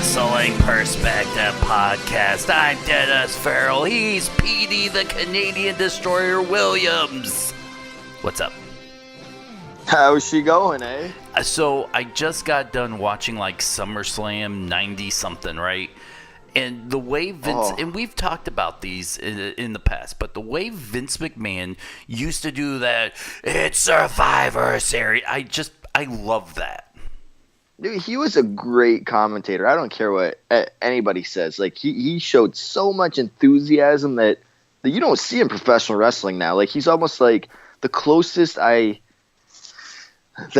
Wrestling Perspective Podcast. I'm Dennis Farrell. He's Petey, the Canadian Destroyer Williams. What's up? How's she going, eh? So I just got done watching like SummerSlam 90-something, right? And the way Vince, and we've talked about these in the past, but the way Vince McMahon used to do that, it's Survivor Series, I love that. Dude, he was a great commentator. I don't care what anybody says. Like, he showed so much enthusiasm that you don't see in professional wrestling now. Like, he's almost like the closest that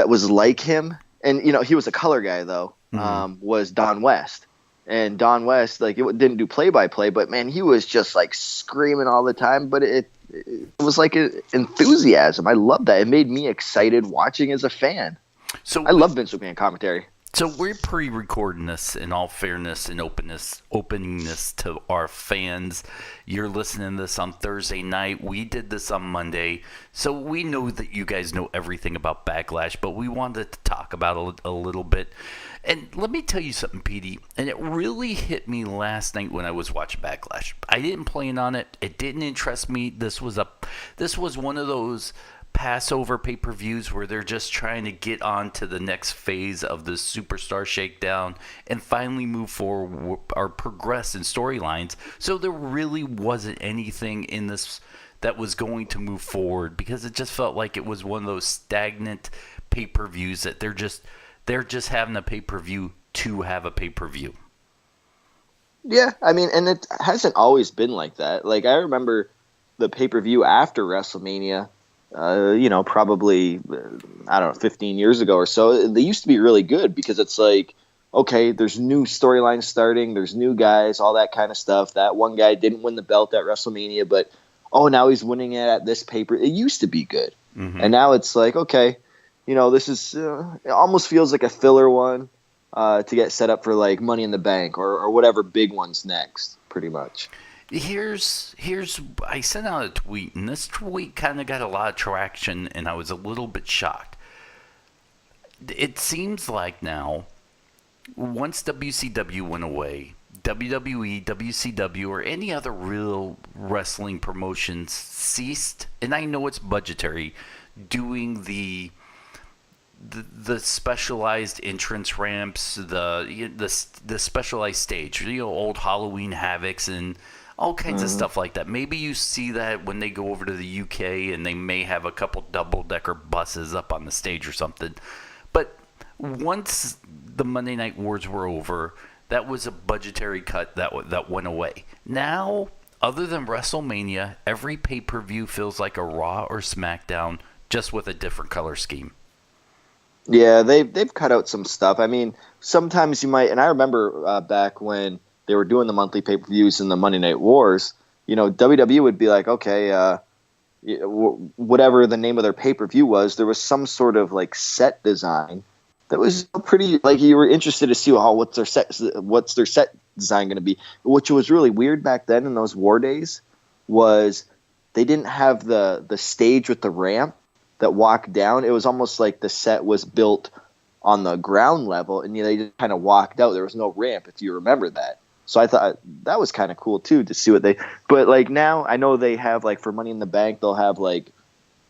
was like him. And, you know, he was a color guy, though, was Don West. And Don West, like, it didn't do play-by-play, but, man, he was just, like, screaming all the time. But it was like an enthusiasm. I love that. It made me excited watching as a fan. So I love Vince McMahon commentary. So we're pre-recording this in all fairness and openingness to our fans. You're listening to this on Thursday night. We did this on Monday. So we know that you guys know everything about Backlash, but we wanted to talk about a little bit. And let me tell you something, Petey, and it really hit me last night when I was watching Backlash. I didn't plan on it. It didn't interest me. This was one of those Passover pay-per-views where they're just trying to get on to the next phase of the Superstar Shakedown and finally move forward or progress in storylines. So there really wasn't anything in this that was going to move forward because it just felt like it was one of those stagnant pay-per-views that they're just having a pay-per-view to have a pay-per-view. Yeah, I mean, and it hasn't always been like that. Like, I remember the pay-per-view after WrestleMania, probably, 15 years ago or so. They used to be really good because it's like, okay, there's new storylines starting, there's new guys, all that kind of stuff. That one guy didn't win the belt at WrestleMania, but, now he's winning it at this pay-per. It used to be good. Mm-hmm. And now it's like, okay, this is, it almost feels like a filler one to get set up for, like, Money in the Bank or whatever big one's next, pretty much. Here's I sent out a tweet, and this tweet kind of got a lot of traction, and I was a little bit shocked. It seems like now, once WCW went away, WWE, WCW, or any other real wrestling promotions ceased, and I know it's budgetary, doing the specialized entrance ramps, the specialized stage, old Halloween Havocs and all kinds of stuff like that. Maybe you see that when they go over to the UK and they may have a couple double-decker buses up on the stage or something. But once the Monday Night Wars were over, that was a budgetary cut that went away. Now, other than WrestleMania, every pay-per-view feels like a Raw or SmackDown, just with a different color scheme. Yeah, they've cut out some stuff. I mean, sometimes you might, and I remember back when they were doing the monthly pay-per-views in the Monday Night Wars, WWE would be like, okay, whatever the name of their pay-per-view was, there was some sort of like set design that was pretty, like, you were interested to see, what's their set design going to be, which was really weird back then in those war days, was they didn't have the stage with the ramp that walked down. It was almost like the set was built on the ground level, and they just kind of walked out. There was no ramp, if you remember that. So I thought that was kind of cool too to see what but like now I know they have, like, for Money in the Bank, they'll have like,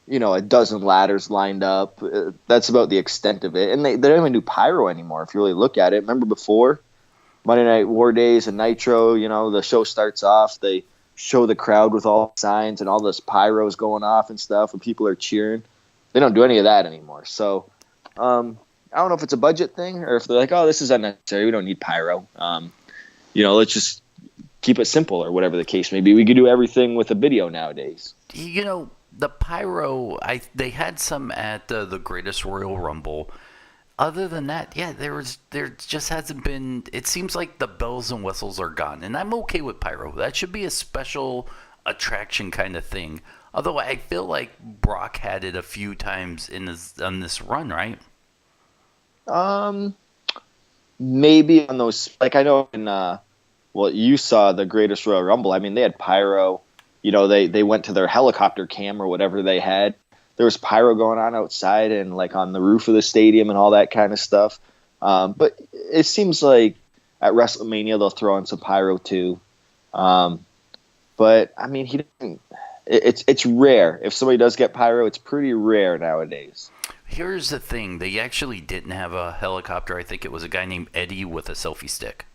a dozen ladders lined up. That's about the extent of it. And they don't even do pyro anymore if you really look at it. Remember before Monday Night War Days and Nitro, the show starts off, they show the crowd with all signs and all this pyros going off and stuff and people are cheering. They don't do any of that anymore. So I don't know if it's a budget thing or if they're like, this is unnecessary, we don't need pyro. Let's just keep it simple or whatever the case may be. We could do everything with a video nowadays. The pyro, they had some at the Greatest Royal Rumble. Other than that, yeah, there just hasn't been. It seems like the bells and whistles are gone, and I'm okay with pyro. That should be a special attraction kind of thing. Although I feel like Brock had it a few times on this run, right? Maybe on those, like, I know in you saw the Greatest Royal Rumble. I mean, they had pyro. They went to their helicopter cam or whatever they had. There was pyro going on outside and, like, on the roof of the stadium and all that kind of stuff. But it seems like, at WrestleMania they'll throw in some pyro too. But I mean, he didn't. It's rare. If somebody does get pyro, it's pretty rare nowadays. Here's the thing. They actually didn't have a helicopter. I think it was a guy named Eddie with a selfie stick.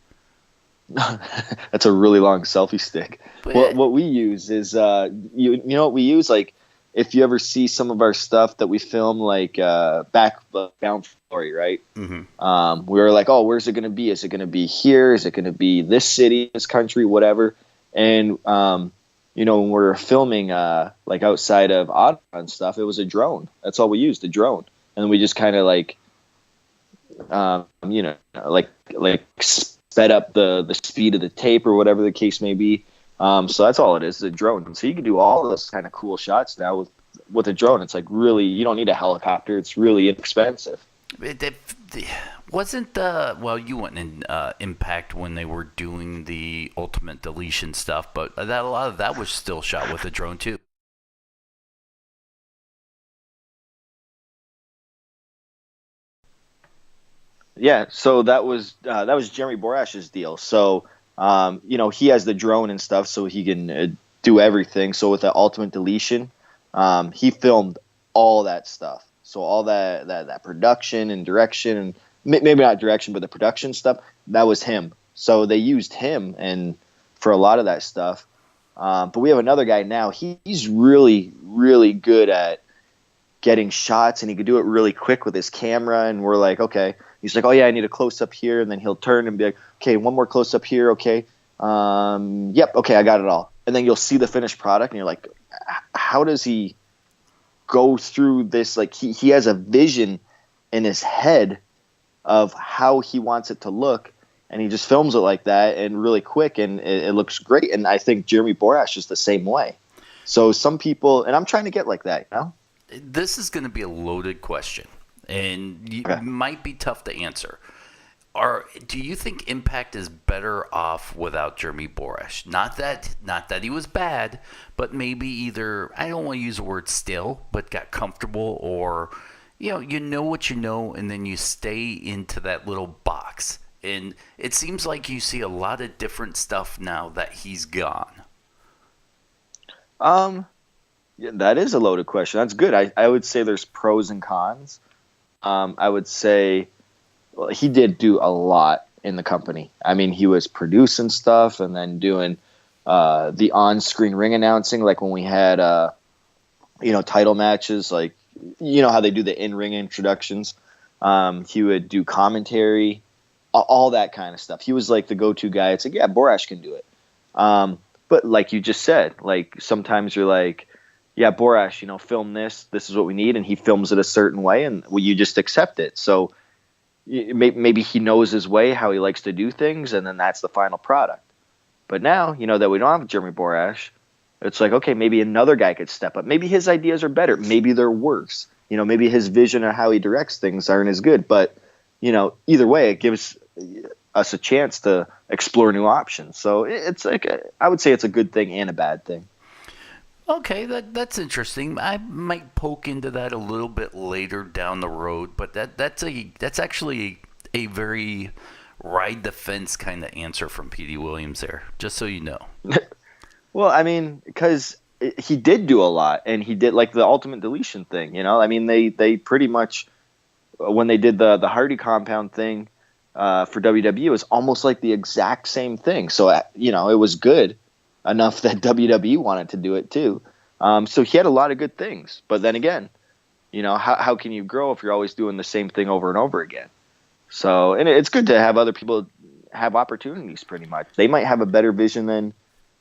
That's a really long selfie stick. What we use is you know what we use, like if you ever see some of our stuff that we film, like back down Florida, right? Mm-hmm. We were like, oh, where's it going to be? Is it going to be here? Is it going to be this city, this country, whatever? And you know, when we were filming like outside of Ottawa and stuff, it was a drone. That's all we used, a drone. And then we just kind of like you know, like sped up the speed of the tape or whatever the case may be. So that's all it is, a drone. And so you can do all those kind of cool shots now with a drone. It's like really, you don't need a helicopter. It's really inexpensive. Wasn't well, you went in Impact when they were doing the Ultimate Deletion stuff, but a lot of that was still shot with a drone too. Yeah, so that was Jeremy Borash's deal. So you know, he has the drone and stuff, so he can do everything. So with the Ultimate Deletion, he filmed all that stuff. So all that production and direction, and maybe not direction, but the production stuff, that was him. So they used him and for a lot of that stuff. But we have another guy now. He's really, really good at getting shots, and he could do it really quick with his camera. And we're like, okay. He's like, oh yeah, I need a close up here, and then he'll turn and be like, okay, one more close up here, okay. Yep, okay, I got it all. And then you'll see the finished product, and you're like, how does he go through this? Like he has a vision in his head of how he wants it to look, and he just films it like that and really quick, and it looks great. And I think Jeremy Borash is the same way. So some people, and I'm trying to get like that, you know? This is going to be a loaded question, and Okay. might be tough to answer. Do you think Impact is better off without Jeremy Borash? Not that he was bad, but maybe either, I don't want to use the word still, but got comfortable, or you know what you know, and then you stay into that little box. And it seems like you see a lot of different stuff now that he's gone. Yeah, that is a loaded question. That's good. I would say there's pros and cons. I would say, well, he did do a lot in the company. I mean, he was producing stuff and then doing the on-screen ring announcing, like when we had title matches, like you know how they do the in-ring introductions. He would do commentary, all that kind of stuff. He was like the go-to guy. It's like, yeah, Borash can do it. But like you just said, like sometimes you're like, yeah, Borash, film this. This is what we need, and he films it a certain way, and you just accept it. So maybe he knows his way, how he likes to do things, and then that's the final product. But now, that we don't have Jeremy Borash, it's like, okay, maybe another guy could step up. Maybe his ideas are better. Maybe they're worse. Maybe his vision of how he directs things aren't as good. But, either way, it gives us a chance to explore new options. So it's like, I would say it's a good thing and a bad thing. Okay, that's interesting. I might poke into that a little bit later down the road, but that's actually a very ride the fence kind of answer from Petey Williams there, just so you know. Well, I mean, because he did do a lot, and he did like the Ultimate Deletion thing, I mean, they pretty much, when they did the Hardy Compound thing for WWE, it was almost like the exact same thing. So, it was good enough that WWE wanted to do it too. So he had a lot of good things. But then again, how can you grow if you're always doing the same thing over and over again? So, and it's good to have other people have opportunities pretty much. They might have a better vision than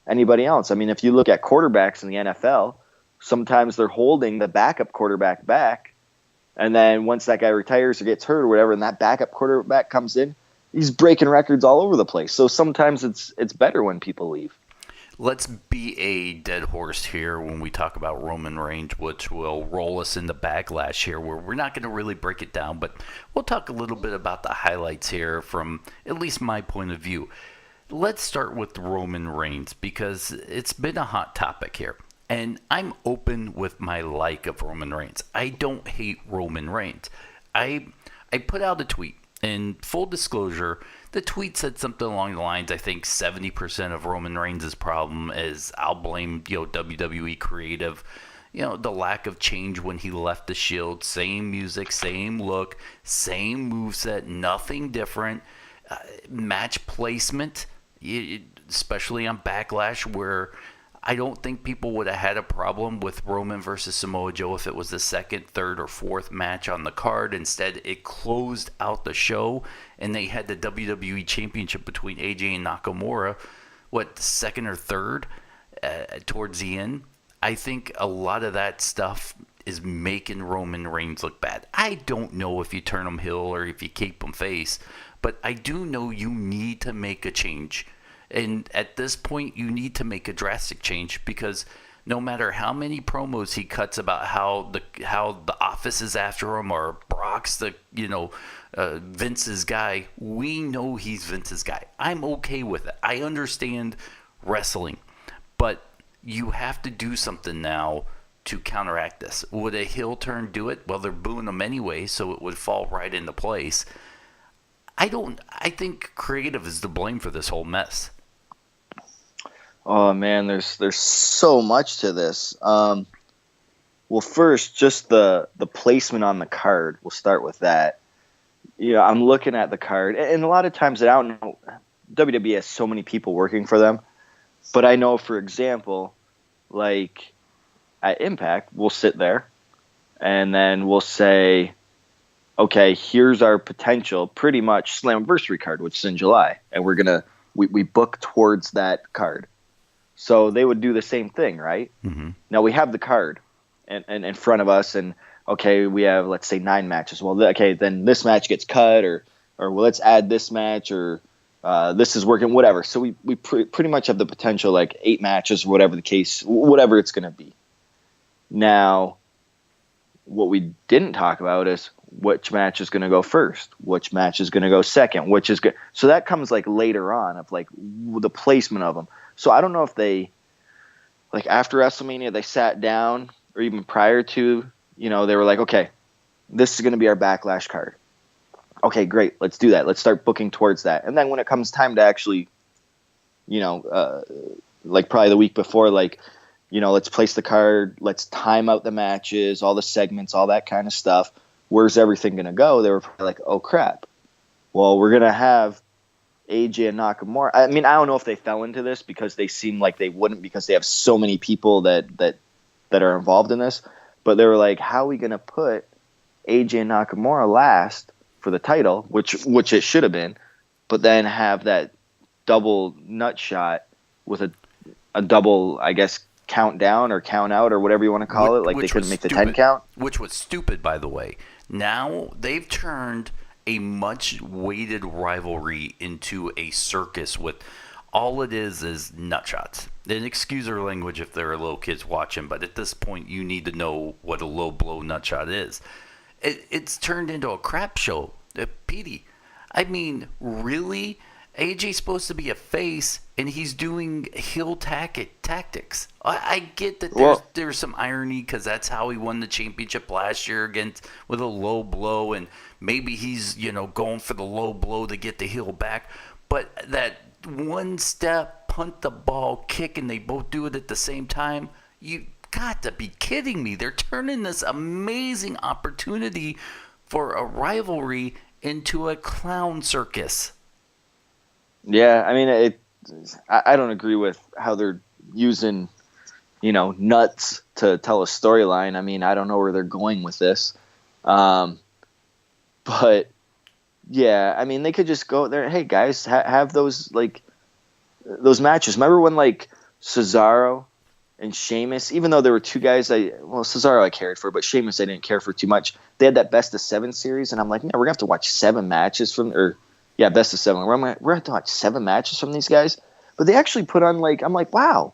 anybody else. I mean, if you look at quarterbacks in the NFL, sometimes they're holding the backup quarterback back. And then once that guy retires or gets hurt or whatever, and that backup quarterback comes in, he's breaking records all over the place. So sometimes it's better when people leave. Let's be a dead horse here when we talk about Roman Reigns, which will roll us into Backlash here, where we're not going to really break it down, but we'll talk a little bit about the highlights here from at least my point of view. Let's start with Roman Reigns, because it's been a hot topic here. And I'm open with my like of Roman Reigns. I don't hate Roman Reigns. I put out a tweet, And full disclosure, the tweet said something along the lines, I think 70% of Roman Reigns' problem is I'll blame, WWE creative. The lack of change when he left the Shield. Same music, same look, same moveset, nothing different. Match placement, especially on Backlash, where I don't think people would have had a problem with Roman versus Samoa Joe if it was the second, third, or fourth match on the card. Instead, it closed out the show, and they had the WWE Championship between AJ and Nakamura, second or third, towards the end. I think a lot of that stuff is making Roman Reigns look bad. I don't know if you turn him heel or if you keep him face, but I do know you need to make a change. And at this point, you need to make a drastic change, because no matter how many promos he cuts about how the office is after him, or Brock's Vince's guy, we know he's Vince's guy. I'm okay with it. I understand wrestling, but you have to do something now to counteract this. Would a heel turn do it? Well, they're booing him anyway, so it would fall right into place. I think creative is to blame for this whole mess. Oh man, there's so much to this. Well, first, just the placement on the card. We'll start with that. I'm looking at the card, and a lot of times I don't know. WWE has so many people working for them, but I know, for example, like at Impact, we'll sit there, and then we'll say, okay, here's our potential, pretty much Slammiversary card, which is in July, and we book towards that card. So they would do the same thing, right? Mm-hmm. Now we have the card and in front of us, and okay, we have, let's say, 9 matches. Well, okay, then this match gets cut, or well, let's add this match, or this is working, whatever. So we pretty much have the potential, like 8 matches, whatever the case, whatever it's going to be. Now, what we didn't talk about is which match is going to go first, which match is going to go second, which is good. So that comes like later on, of like the placement of them. So I don't know if they, like after WrestleMania, they sat down, or even prior to, they were like, okay, this is going to be our Backlash card. Okay, great. Let's do that. Let's start booking towards that. And then when it comes time to actually, like probably the week before, like, let's place the card, let's time out the matches, all the segments, all that kind of stuff. Where's everything going to go? They were probably like, oh crap. Well, we're going to have AJ and Nakamura. I mean, I don't know if they fell into this because they seem like they wouldn't, because they have so many people that are involved in this. But they were like, how are we going to put AJ and Nakamura last for the title, which it should have been, but then have that double nut shot with a double, I guess, countdown or count out or whatever you want to call it. Like they couldn't make the 10 count. Which was stupid, by the way. Now they've turned a much weighted rivalry into a circus with all it is nutshots. And excuse our language if there are little kids watching, but at this point you need to know what a low blow nutshot is. It's turned into a crap show. Petey, I mean, really? AJ's supposed to be a face, and he's doing heel tactics. I get that there's some irony, because that's how he won the championship last year with a low blow, and maybe he's going for the low blow to get the heel back. But that one step, punt the ball, kick, and they both do it at the same time. You got to be kidding me! They're turning this amazing opportunity for a rivalry into a clown circus. Yeah, I mean, I don't agree with how they're using, nuts to tell a storyline. I mean, I don't know where they're going with this. But, yeah, I mean, they could just go there. Hey, guys, have those matches. Remember when, like, Cesaro and Sheamus, even though there were 2 guys Cesaro I cared for, but Sheamus I didn't care for too much. They had that best of 7 series, and I'm like, man, we're going to have to watch 7 matches best of 7. We're going to have to watch 7 matches from these guys. But they actually put on, I'm like, wow.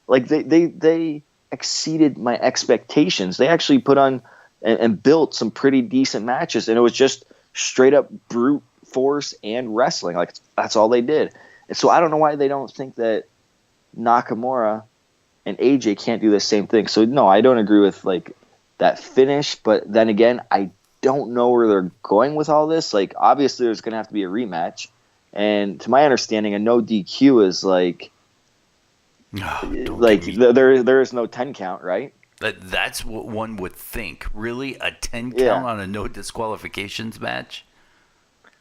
Like, they exceeded my expectations. They actually put on and built some pretty decent matches, and it was just straight up brute force and wrestling. Like, that's all they did. And so I don't know why they don't think that Nakamura and AJ can't do the same thing. So, no, I don't agree with, that finish. But then again, I don't know where they're going with all this. Like, obviously, there's going to have to be a rematch. And to my understanding, a no DQ is like there is no 10 count, right? That's what one would think. Really, a 10 Yeah. count on a no disqualifications match?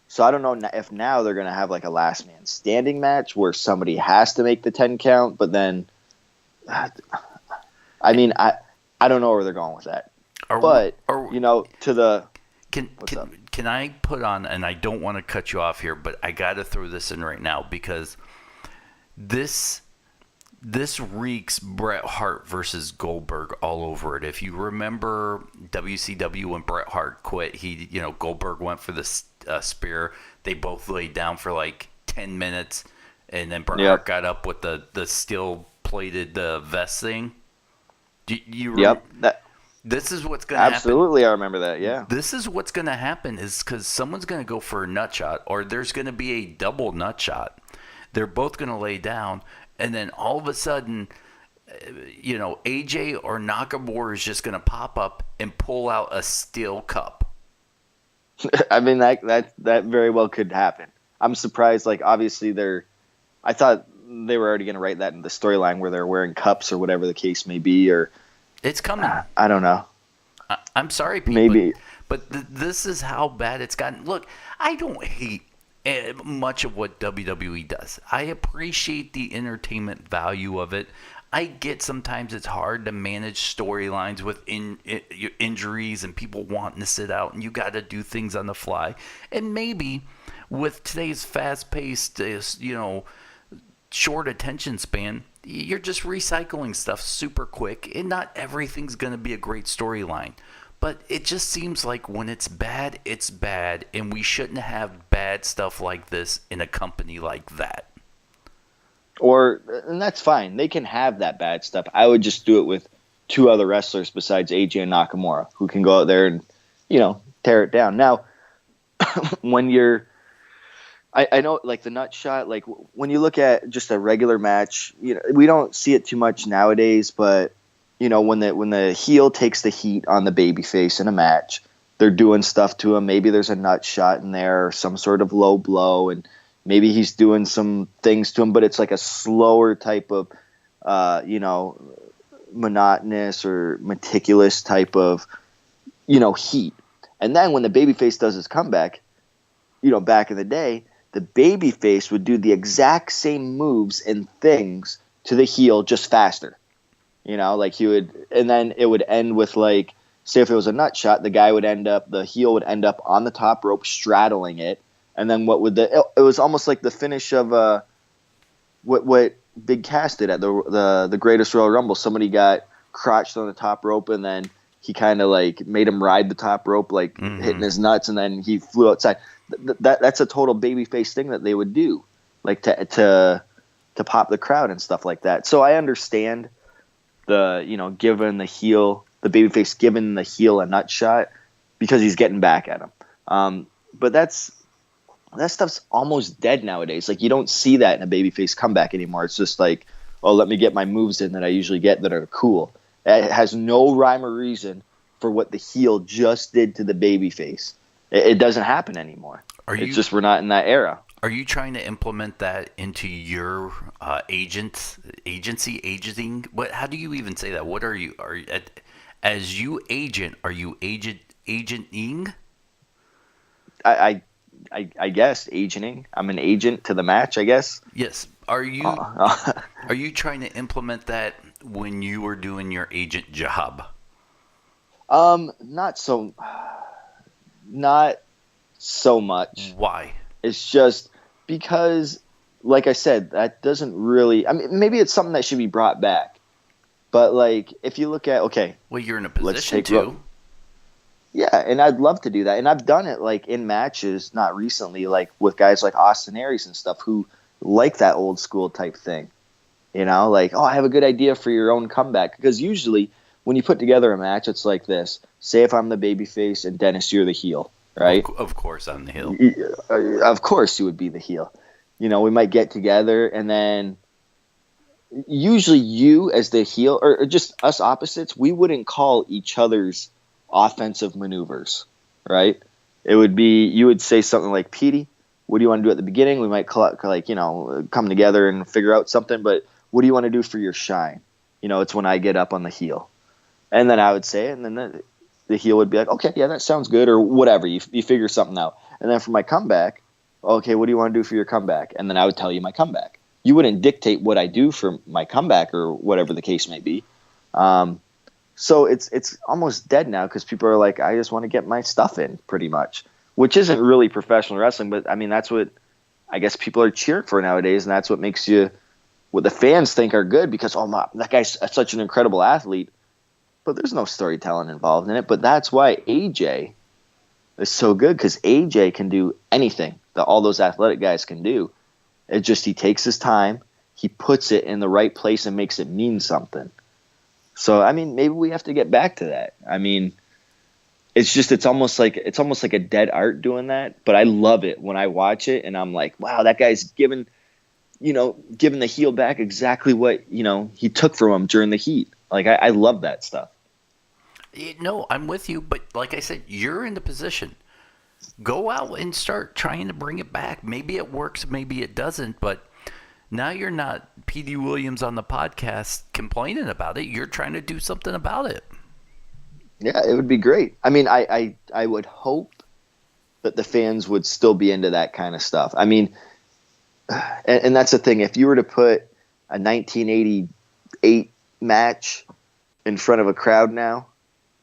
So I don't know if now they're going to have like a last man standing match where somebody has to make the 10 count, but then I mean, I don't know where they're going with that. Can I put on, and I don't want to cut you off here, but I got to throw this in right now because this reeks Bret Hart versus Goldberg all over it. If you remember WCW when Bret Hart quit, Goldberg went for the spear. They both laid down for like 10 minutes, and then Bret Hart got up with the steel plated vest thing. This is what's going to happen. Absolutely, I remember that, yeah. This is what's going to happen is because someone's going to go for a nut shot, or there's going to be a double nut shot. They're both going to lay down, and then all of a sudden, AJ or Nakamura is just going to pop up and pull out a steel cup. I mean, that very well could happen. I'm surprised, like, obviously I thought they were already going to write that in the storyline where they're wearing cups or whatever the case may be, or... It's coming. I don't know. I'm sorry, people. Maybe. But this is how bad it's gotten. Look, I don't hate much of what WWE does. I appreciate the entertainment value of it. I get sometimes it's hard to manage storylines with injuries and people wanting to sit out, and you got to do things on the fly. And maybe with today's fast-paced, short attention span, you're just recycling stuff super quick, and not everything's going to be a great storyline. But it just seems like when it's bad, and we shouldn't have bad stuff like this in a company like that. And that's fine. They can have that bad stuff. I would just do it with two other wrestlers besides AJ and Nakamura, who can go out there and, tear it down. Now, when you're... I know, like, the nut shot, like, when you look at just a regular match, we don't see it too much nowadays, but, when the heel takes the heat on the babyface in a match, they're doing stuff to him. Maybe there's a nut shot in there or some sort of low blow, and maybe he's doing some things to him, but it's like a slower type of, monotonous or meticulous type of, heat. And then when the babyface does his comeback, back in the day, the babyface would do the exact same moves and things to the heel, just faster. Like he would, and then it would end with, like, say if it was a nut shot, the heel would end up on the top rope straddling it, and then it was almost like the finish of what Big Cass did at the Greatest Royal Rumble. Somebody got crotched on the top rope, and then he kind of like made him ride the top rope, like hitting his nuts, and then he flew outside. That's a total babyface thing that they would do, like to pop the crowd and stuff like that. So I understand giving the babyface giving the heel a nut shot because he's getting back at him. But that stuff's almost dead nowadays. Like, you don't see that in a babyface comeback anymore. It's just like, oh, let me get my moves in that I usually get that are cool. It has no rhyme or reason for what the heel just did to the babyface. It doesn't happen anymore. We're not in that era. Are you trying to implement that into your agenting? How do you even say that? What are you? As you agent? Are you agenting? I guess agenting. I'm an agent to the match, I guess. Yes. Are you trying to implement that when you were doing your agent job? Not so much. Why? It's just because, like I said, that doesn't really... I mean, maybe it's something that should be brought back. But, like, if you look at... Okay. Well, you're in a position to. Yeah, and I'd love to do that. And I've done it, like, in matches, not recently, like, with guys like Austin Aries and stuff who like that old school type thing. Like, oh, I have a good idea for your own comeback. Because usually, when you put together a match, it's like this. Say if I'm the babyface and Dennis, you're the heel. Right? Of course I'm the heel. Of course you would be the heel. We might get together, and then usually you as the heel, or just us opposites, we wouldn't call each other's offensive maneuvers, right? It would be, you would say something like, Petey, what do you want to do at the beginning? We might come together and figure out something, but what do you want to do for your shine? It's when I get up on the heel. And then I would say it, and then the heel would be like, okay, yeah, that sounds good, or whatever. You figure something out. And then for my comeback, okay, what do you want to do for your comeback? And then I would tell you my comeback. You wouldn't dictate what I do for my comeback or whatever the case may be. So it's almost dead now because people are like, I just want to get my stuff in, pretty much, which isn't really professional wrestling. But, I mean, that's what I guess people are cheering for nowadays, and that's what makes what the fans think are good because, oh, my, that guy's such an incredible athlete. But there's no storytelling involved in it. But that's why AJ is so good because AJ can do anything that all those athletic guys can do. It just he takes his time, he puts it in the right place and makes it mean something. So, I mean, maybe we have to get back to that. I mean, it's almost like a dead art doing that, but I love it when I watch it and I'm like, wow, that guy's giving the heel back exactly what, he took from him during the heat. Like, I love that stuff. No, I'm with you, but like I said, you're in the position. Go out and start trying to bring it back. Maybe it works, maybe it doesn't, but now you're not Petey Williams on the podcast complaining about it. You're trying to do something about it. Yeah, it would be great. I mean, I would hope that the fans would still be into that kind of stuff. I mean, and that's the thing. If you were to put a 1988 match in front of a crowd now,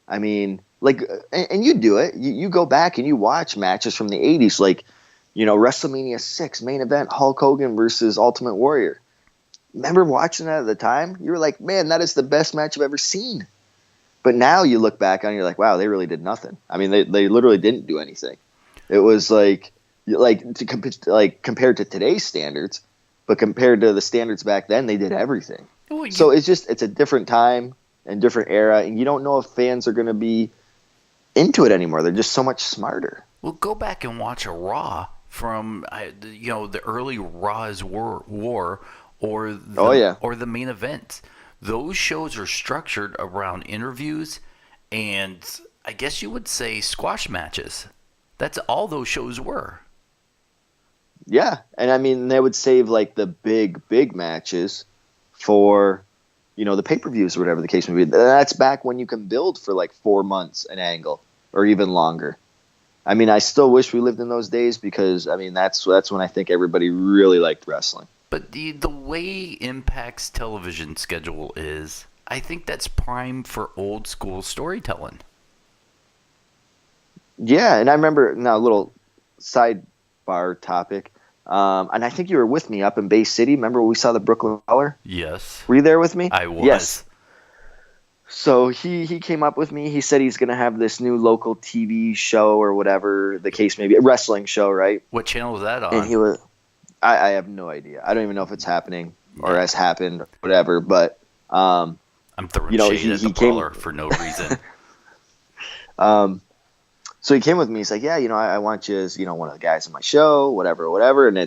I mean, like, and you do it. You go back and you watch matches from the 80s, like, WrestleMania 6 main event, Hulk Hogan versus Ultimate Warrior. Remember watching that at the time? You were like, man, that is the best match I've ever seen. But now you look back on it, you're like, wow, they really did nothing. I mean, they literally didn't do anything. It was like compared to today's standards, but compared to the standards back then, they did everything. Well, so it's a different time and different era, and you don't know if fans are going to be into it anymore. They're just so much smarter. Well, go back and watch a Raw from the early Raw's War or the main event. Those shows are structured around interviews and I guess you would say squash matches. That's all those shows were. Yeah, and I mean they would save like the big matches for the pay-per-views or whatever the case may be. That's back when you can build for like 4 months an angle or even longer. I mean, I still wish we lived in those days because, I mean, that's when I think everybody really liked wrestling. But the way Impact's television schedule is, I think that's prime for old school storytelling. Yeah, and I remember, now a little sidebar topic, and I think you were with me up in Bay City. Remember when we saw the Brooklyn Brawler? Yes. Were you there with me? I was. Yes. So he came up with me. He said he's going to have this new local TV show or whatever the case may be, a wrestling show, right? What channel is that on? And I have no idea. I don't even know if it's happening or has happened, whatever. But I'm throwing shade at the Brawler for no reason. So he came with me. He's like, yeah, I want you as one of the guys in my show, whatever. And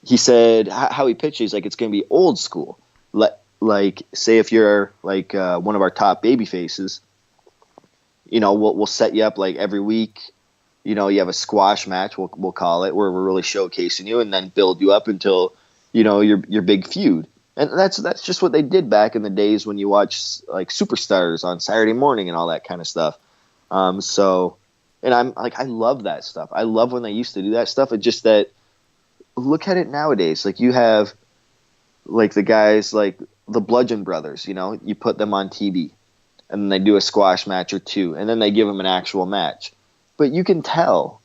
he said how he pitched it, he's like, it's going to be old school. Like, say if you're like one of our top baby faces, we'll set you up like every week. You have a squash match, we'll call it, where we're really showcasing you, and then build you up until your big feud. And that's just what they did back in the days when you watch like Superstars on Saturday morning and all that kind of stuff. And I'm like, I love that stuff. I love when they used to do that stuff. It's just that look at it nowadays. Like you have like the guys like the Bludgeon Brothers, you put them on TV and then they do a squash match or two and then they give them an actual match. But you can tell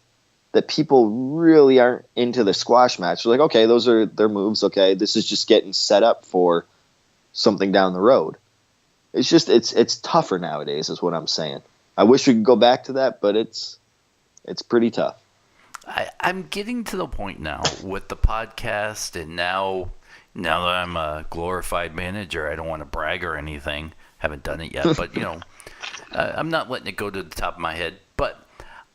that people really aren't into the squash match. They're like, okay, those are their moves. Okay, this is just getting set up for something down the road. It's just it's tougher nowadays is what I'm saying. I wish we could go back to that, but it's pretty tough. I'm getting to the point now with the podcast, and now that I'm a glorified manager, I don't want to brag or anything. Haven't done it yet, but I'm not letting it go to the top of my head. But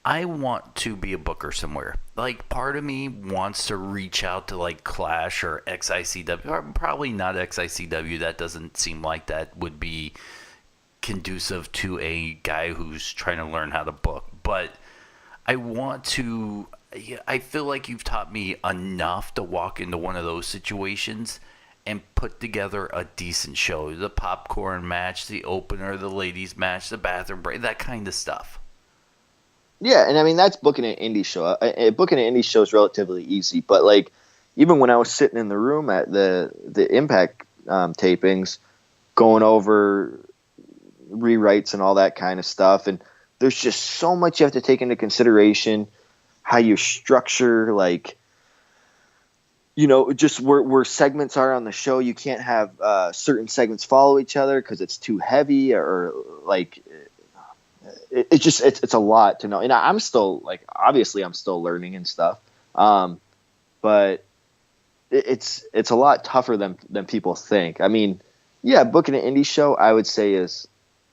I want to be a booker somewhere. Like, part of me wants to reach out to like Clash or XICW, or probably not XICW. That doesn't seem like that would be conducive to a guy who's trying to learn how to book. But I want to. I feel like you've taught me enough to walk into one of those situations and put together a decent show. The popcorn match, the opener, the ladies match, the bathroom break, that kind of stuff. Yeah, and I mean that's booking an indie show. Booking an indie show is relatively easy, but like even when I was sitting in the room at the Impact tapings, going over rewrites and all that kind of stuff, and there's just so much you have to take into consideration, how you structure, like, you know, just where segments are on the show. You can't have certain segments follow each other because it's too heavy, or like it's a lot to know. And I'm still, like, obviously I'm still learning and stuff, but it's a lot tougher than people think. I mean, yeah, booking an indie show I would say is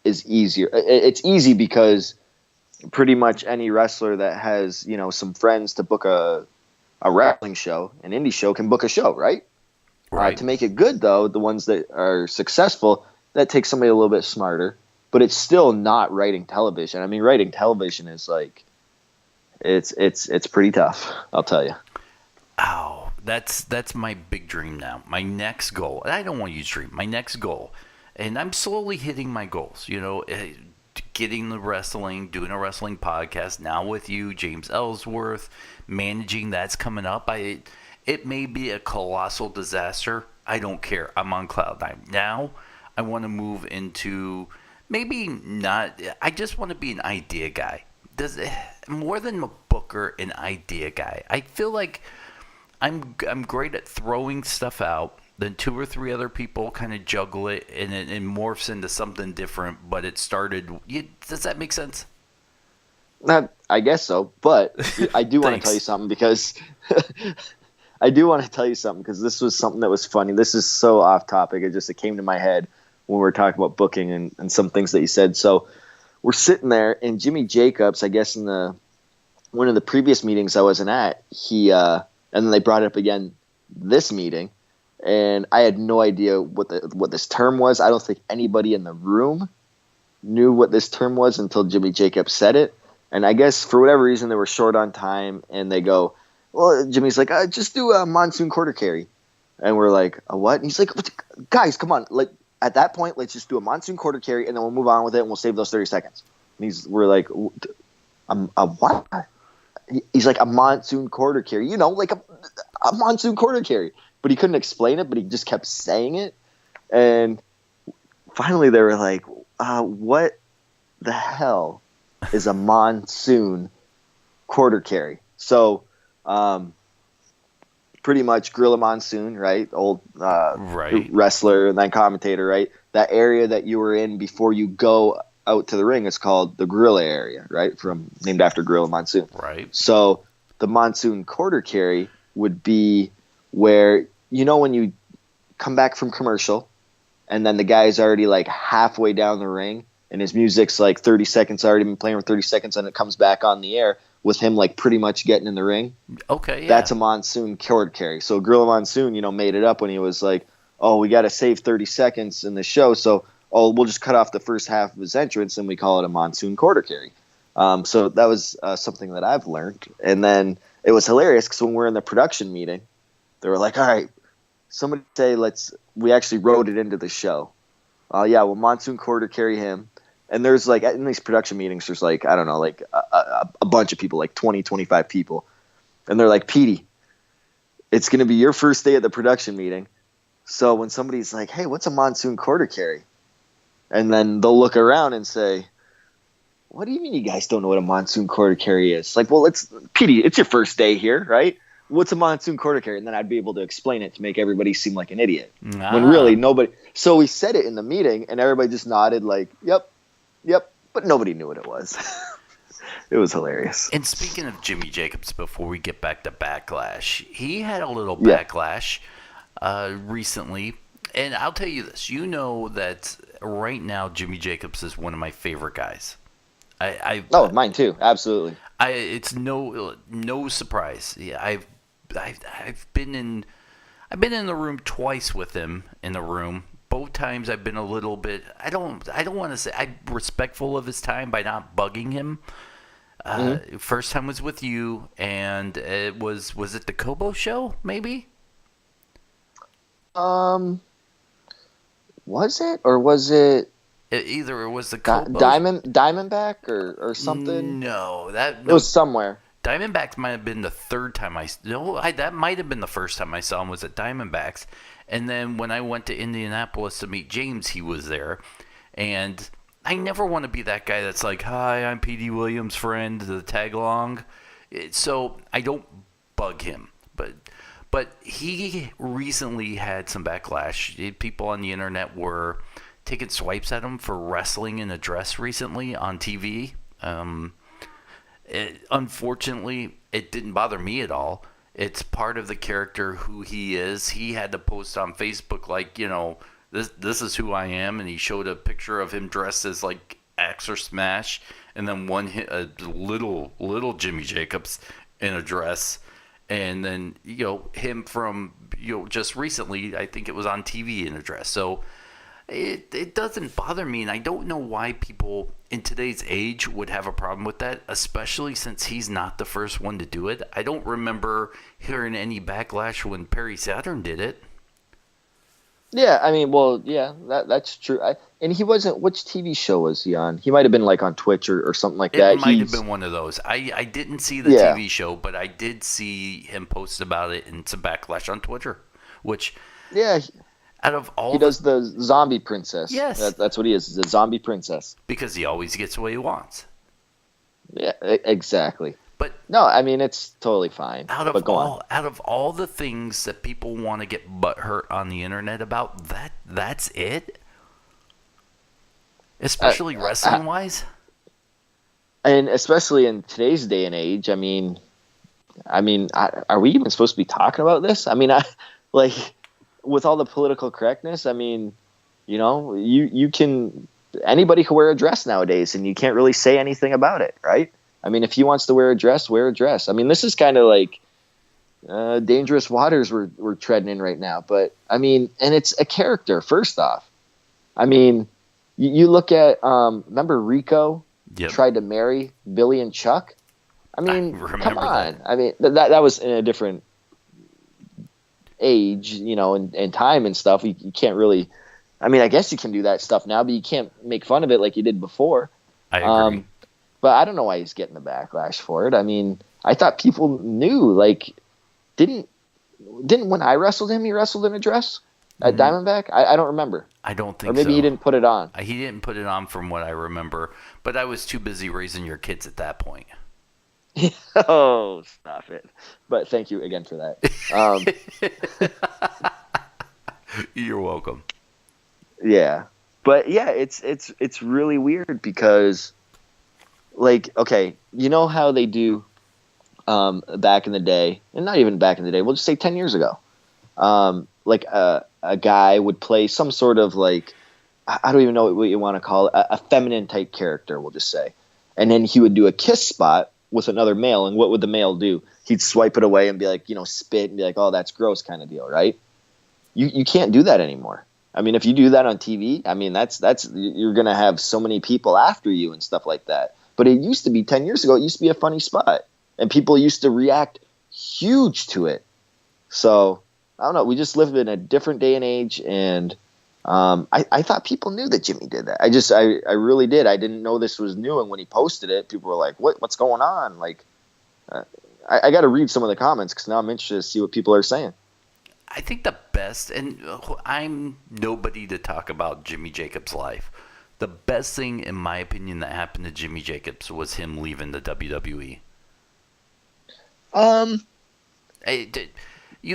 easier. It's easy because pretty much any wrestler that has, you know, some friends to book a wrestling show, an indie show, can book a show, right? Right. To make it good, though, the ones that are successful, that takes somebody a little bit smarter. But it's still not writing television. I mean, writing television is like, it's pretty tough, I'll tell you. Oh, that's my big dream now. My next goal, and I don't want to use dream, my next goal, and I'm slowly hitting my goals, you know, getting the wrestling, doing a wrestling podcast now with you, James Ellsworth, managing that's coming up. It may be a colossal disaster. I don't care. I'm on cloud nine. Now I want to move into, maybe not, I just want to be an idea guy. More than a booker, an idea guy. I feel like I'm great at throwing stuff out. Then 2 or 3 other people kind of juggle it, and it morphs into something different. But it started. Does that make sense? I guess so, but I do want to tell you something because this was something that was funny. This is so off topic. It came to my head when we were talking about booking and some things that you said. So we're sitting there, and Jimmy Jacobs, I guess in one of the previous meetings I wasn't at, and then they brought it up again this meeting, and I had no idea what this term was. I don't think anybody in the room knew what this term was until Jimmy Jacobs said it. And I guess for whatever reason they were short on time, and they go, well, Jimmy's like, just do a monsoon quarter carry. And we're like, a what? And he's like, guys, come on. Like, at that point, let's just do a monsoon quarter carry, and then we'll move on with it, and we'll save those 30 seconds. And we're like, a what? He's like, a monsoon quarter carry. You know, like a monsoon quarter carry. But he couldn't explain it, but he just kept saying it. And finally they were like, what the hell is a monsoon quarter carry? So pretty much Gorilla Monsoon, right? Old right. wrestler and then commentator, right? That area that you were in before you go out to the ring is called the Gorilla area, right? Named after Gorilla Monsoon. Right. So the monsoon quarter carry would be where, you know, when you come back from commercial and then the guy's already like halfway down the ring and his music's like 30 seconds, already been playing for 30 seconds, and it comes back on the air with him like pretty much getting in the ring. Okay, yeah. That's a monsoon quarter carry. So Gorilla Monsoon, you know, made it up when he was like, oh, we got to save 30 seconds in the show, so we'll just cut off the first half of his entrance and we call it a monsoon quarter carry. So that was something that I've learned. And then it was hilarious because when we're in the production meeting, they were like, all right, somebody say we actually wrote it into the show. Yeah, well, monsoon quarter carry him. And there's like, in these production meetings, there's like, I don't know, like a bunch of people, like 20, 25 people. And they're like, Petey, it's going to be your first day at the production meeting. So when somebody's like, hey, what's a monsoon quarter carry? And then they'll look around and say, what do you mean you guys don't know what a monsoon quarter carry is? Like, well, Petey, it's your first day here, right? What's a monsoon quarter carry? And then I'd be able to explain it to make everybody seem like an idiot. When really nobody. So we said it in the meeting and everybody just nodded like, yep. But nobody knew what it was. It was hilarious. And speaking of Jimmy Jacobs, before we get back to Backlash, he had a little backlash recently. And I'll tell you this. You know that right now Jimmy Jacobs is one of my favorite guys. Mine too. Absolutely. It's no surprise. Yeah, I've been in the room twice with him in the room. Both times I've been a little bit. I don't want to say I'm respectful of his time by not bugging him. First time was with you, and it was it the Kobo show, maybe? Um, was it or was it Either it was the Kobo. Diamondback or something? No, It was somewhere. Diamondbacks might have been the third time that might have been the first time I saw him was at Diamondbacks, and then when I went to Indianapolis to meet James, he was there, and I never want to be that guy that's like, "Hi, I'm Petey Williams' friend," the tag along, so I don't bug him, but he recently had some backlash. People on the internet were taking swipes at him for wrestling in a dress recently on TV. Unfortunately, it didn't bother me at all. It's part of the character who he is. He had to post on Facebook like, this is who I am, and he showed a picture of him dressed as like Axe or Smash, and then a little Jimmy Jacobs in a dress, and then him from just recently, I think it was on TV in a dress. So it doesn't bother me, and I don't know why people in today's age would have a problem with that, especially since he's not the first one to do it. I don't remember hearing any backlash when Perry Saturn did it. Yeah, I mean, well, yeah, that's true. And he wasn't. Which TV show was he on? He might have been like on Twitch or something like that. It might have been one of those. I didn't see the TV show, but I did see him post about it and some backlash on Twitter, which out of all he does the zombie princess. Yes, that's what he is. The zombie princess. Because he always gets what he wants. Yeah, exactly. But no, I mean it's totally fine. Out of all the things that people want to get butthurt on the internet about, that's it. Especially wrestling wise. And especially in today's day and age, I mean, are we even supposed to be talking about this? I mean, with all the political correctness, I mean, you can, anybody can wear a dress nowadays, and you can't really say anything about it, right? I mean, if he wants to wear a dress, wear a dress. I mean, this is kind of like dangerous waters we're treading in right now. But I mean, and it's a character. First off, I mean, you look at remember Rico tried to marry Billy and Chuck. I mean, come on. I mean, that was in a different age, and time and stuff. You can't really. I mean, I guess you can do that stuff now, but you can't make fun of it like you did before. I agree. But I don't know why he's getting the backlash for it. I mean, I thought people knew. Like, didn't when I wrestled him, he wrestled in a dress at Diamondback? I don't remember. I don't think so. Or maybe he didn't put it on. He didn't put it on from what I remember. But I was too busy raising your kids at that point. Oh, stop it. But thank you again for that. You're welcome. Yeah. But yeah, it's really weird because, like, okay, you know how they do back in the day, and not even back in the day, we'll just say 10 years ago, like a guy would play some sort of, like, I don't even know what you want to call it, a feminine type character, we'll just say. And then he would do a kiss spot with another male, and what would the male do? He'd swipe it away and be like, spit and be like, oh, that's gross kind of deal, right? You can't do that anymore. I mean, if you do that on TV, I mean, that's you're going to have so many people after you and stuff like that. But it used to be 10 years ago, it used to be a funny spot, and people used to react huge to it. So I don't know. We just live in a different day and age, and I thought people knew that Jimmy did that. I really did. I didn't know this was new, and when he posted it, people were like, "What's going on?" Like, I got to read some of the comments because now I'm interested to see what people are saying. I think the best, and I'm nobody to talk about Jimmy Jacobs' life. The best thing, in my opinion, that happened to Jimmy Jacobs was him leaving the WWE.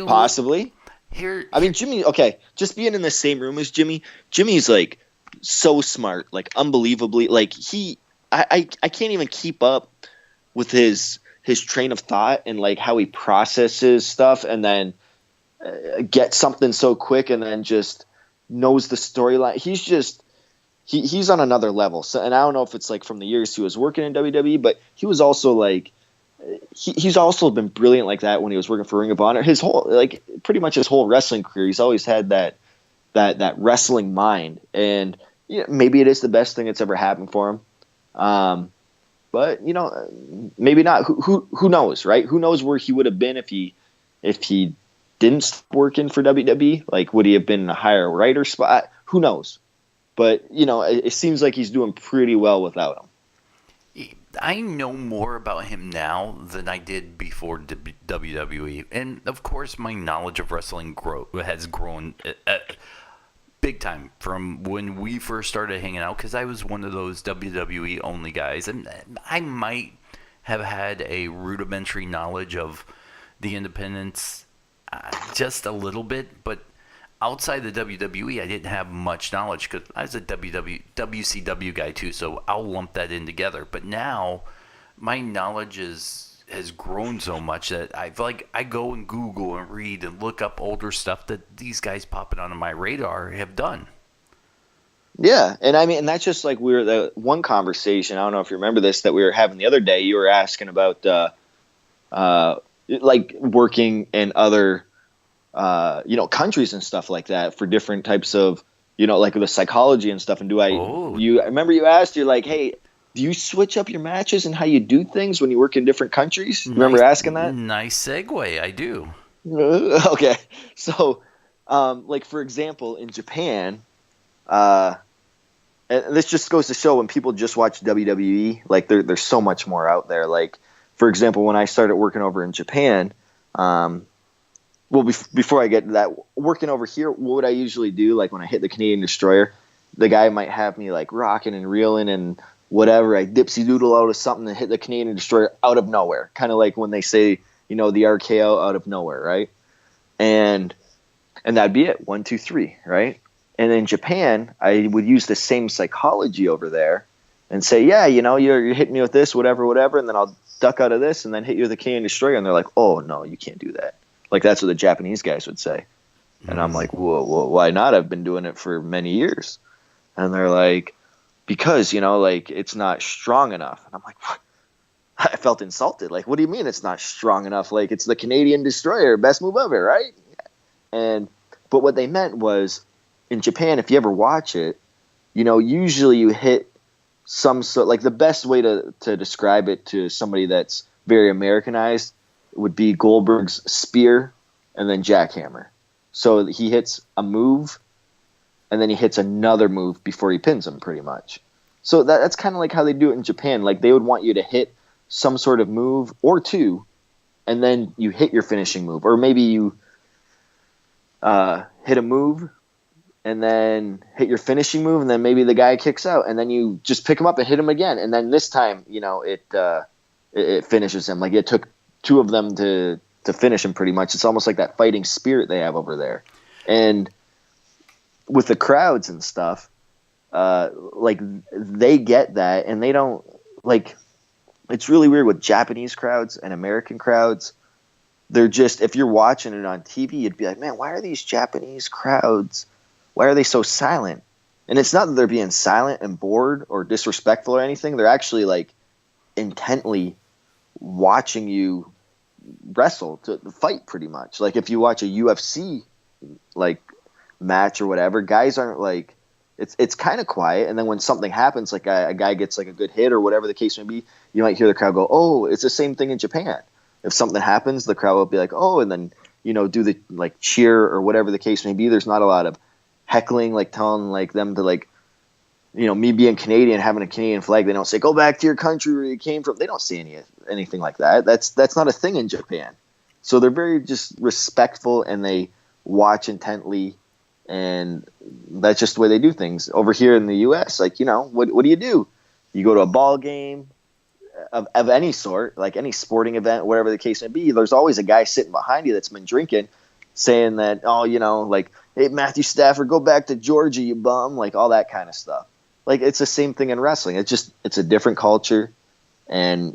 Possibly. I mean, Jimmy. Okay, just being in the same room as Jimmy. Jimmy's like so smart, like unbelievably. Like I can't even keep up with his train of thought and like how he processes stuff, and then get something so quick, and then just knows the storyline. He's just he's on another level. So, and I don't know if it's like from the years he was working in WWE, but he was also like. He's also been brilliant like that when he was working for Ring of Honor. His whole, like, pretty much his whole wrestling career, he's always had that wrestling mind, and maybe it is the best thing that's ever happened for him. but maybe not. Who knows, right? Who knows where he would have been if he didn't stop working for WWE? Like, would he have been in a higher writer spot? Who knows? But it seems like he's doing pretty well without him. I know more about him now than I did before WWE, and of course, my knowledge of wrestling has grown big time from when we first started hanging out. Because I was one of those WWE only guys, and I might have had a rudimentary knowledge of the independents, just a little bit, but outside the WWE, I didn't have much knowledge because I was a WCW guy too, so I'll lump that in together. But now, my knowledge has grown so much that I go and Google and read and look up older stuff that these guys popping onto my radar have done. Yeah, and I mean, and that's just like the one conversation. I don't know if you remember this that we were having the other day. You were asking about like working in other countries and stuff like that for different types of, like the psychology and stuff. And I remember you asked, you're like, hey, do you switch up your matches and how you do things when you work in different countries? Remember asking that? Nice segue. I do. Okay. So, like for example, in Japan, and this just goes to show when people just watch WWE, like there's so much more out there. Like, for example, when I started working over in Japan, well, before I get to that, working over here, what would I usually do? Like when I hit the Canadian Destroyer, the guy might have me like rocking and reeling and whatever. I dipsy doodle out of something and hit the Canadian Destroyer out of nowhere. Kind of like when they say, the RKO out of nowhere, right? And that'd be it. 1, 2, 3, right? And in Japan, I would use the same psychology over there and say, yeah, you're hitting me with this, whatever, and then I'll duck out of this and then hit you with the Canadian Destroyer. And they're like, oh, no, you can't do that. Like, that's what the Japanese guys would say. And I'm like, whoa, why not? I've been doing it for many years. And they're like, because, like, it's not strong enough. And I'm like, what? I felt insulted. Like, what do you mean it's not strong enough? Like, it's the Canadian Destroyer, best move ever, right? But what they meant was, in Japan, if you ever watch it, usually you hit some sort, like the best way to describe it to somebody that's very Americanized would be Goldberg's spear and then jackhammer. So he hits a move and then he hits another move before he pins him, pretty much. So that's kind of like how they do it in Japan. Like they would want you to hit some sort of move or two, and then you hit your finishing move. Or maybe you hit a move and then hit your finishing move, and then maybe the guy kicks out, and then you just pick him up and hit him again. And then this time, it finishes him. Like it took two of them to finish him pretty much. It's almost like that fighting spirit they have over there. And with the crowds and stuff, like they get that, and they don't like. It's really weird with Japanese crowds and American crowds. They're just, if you're watching it on TV, you'd be like, man, why are these Japanese crowds? Why are they so silent? And it's not that they're being silent and bored or disrespectful or anything. They're actually like intently watching you wrestle to fight, pretty much. Like if you watch a UFC like match or whatever, guys aren't like, it's kind of quiet, and then when something happens, like a guy gets like a good hit or whatever the case may be, you might hear the crowd go, oh, it's the same thing in Japan. If something happens, the crowd will be like, oh, and then do the like cheer or whatever the case may be. There's not a lot of heckling, like telling like them to like, me being Canadian, having a Canadian flag, they don't say go back to your country where you came from. They don't say anything like that. That's not a thing in Japan. So they're very just respectful, and they watch intently, and that's just the way they do things. Over here in the U.S., like what do? You go to a ball game of any sort, like any sporting event, whatever the case may be. There's always a guy sitting behind you that's been drinking, saying that, oh, like, hey, Matthew Stafford, go back to Georgia, you bum, like all that kind of stuff. Like it's the same thing in wrestling. It's a different culture, and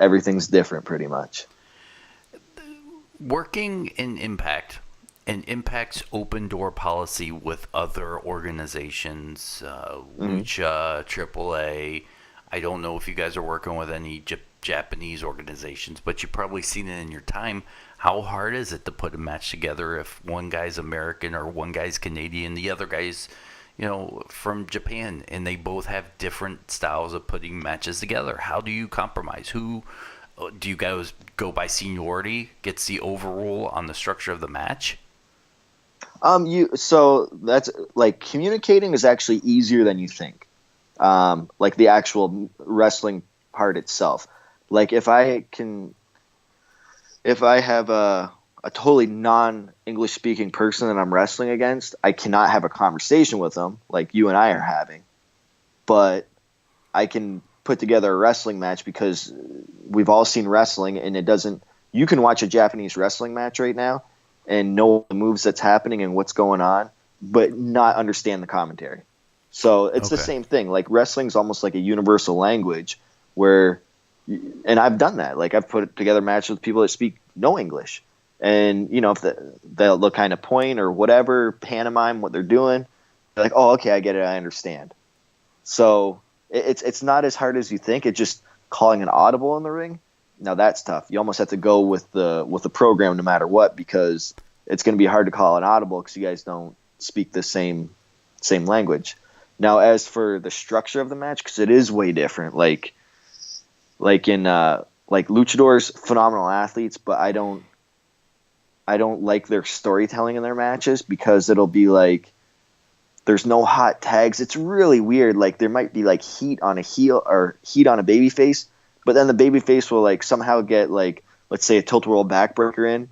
everything's different pretty much. Working in Impact and Impact's open door policy with other organizations, Lucha, AAA. I don't know if you guys are working with any Japanese organizations, but you've probably seen it in your time. How hard is it to put a match together if one guy's American or one guy's Canadian, the other guy's, from Japan, and they both have different styles of putting matches together. How do you compromise? Who do you guys go by seniority? Gets the overrule on the structure of the match? So that's like communicating is actually easier than you think. Like the actual wrestling part itself. Like if I have a totally non-English speaking person that I'm wrestling against, I cannot have a conversation with them like you and I are having. But I can put together a wrestling match because we've all seen wrestling, and you can watch a Japanese wrestling match right now and know the moves that's happening and what's going on, but not understand the commentary. So it's the same thing. Like wrestling's almost like a universal language where, and I've done that. Like I've put together matches with people that speak no English, and if they'll kind of point or whatever, pantomime what they're doing, they're like, oh, okay, I get it, I understand. So it's not as hard as you think. It's just calling an audible in the ring. Now that's tough. You almost have to go with the program no matter what, because it's going to be hard to call an audible because you guys don't speak the same language. Now, as for the structure of the match, because it is way different. Like in luchadors, phenomenal athletes, but I don't like their storytelling in their matches because it'll be like there's no hot tags. It's really weird. Like there might be like heat on a heel or heat on a baby face, but then the baby face will like somehow get like, let's say, a tilt-a-whirl backbreaker in,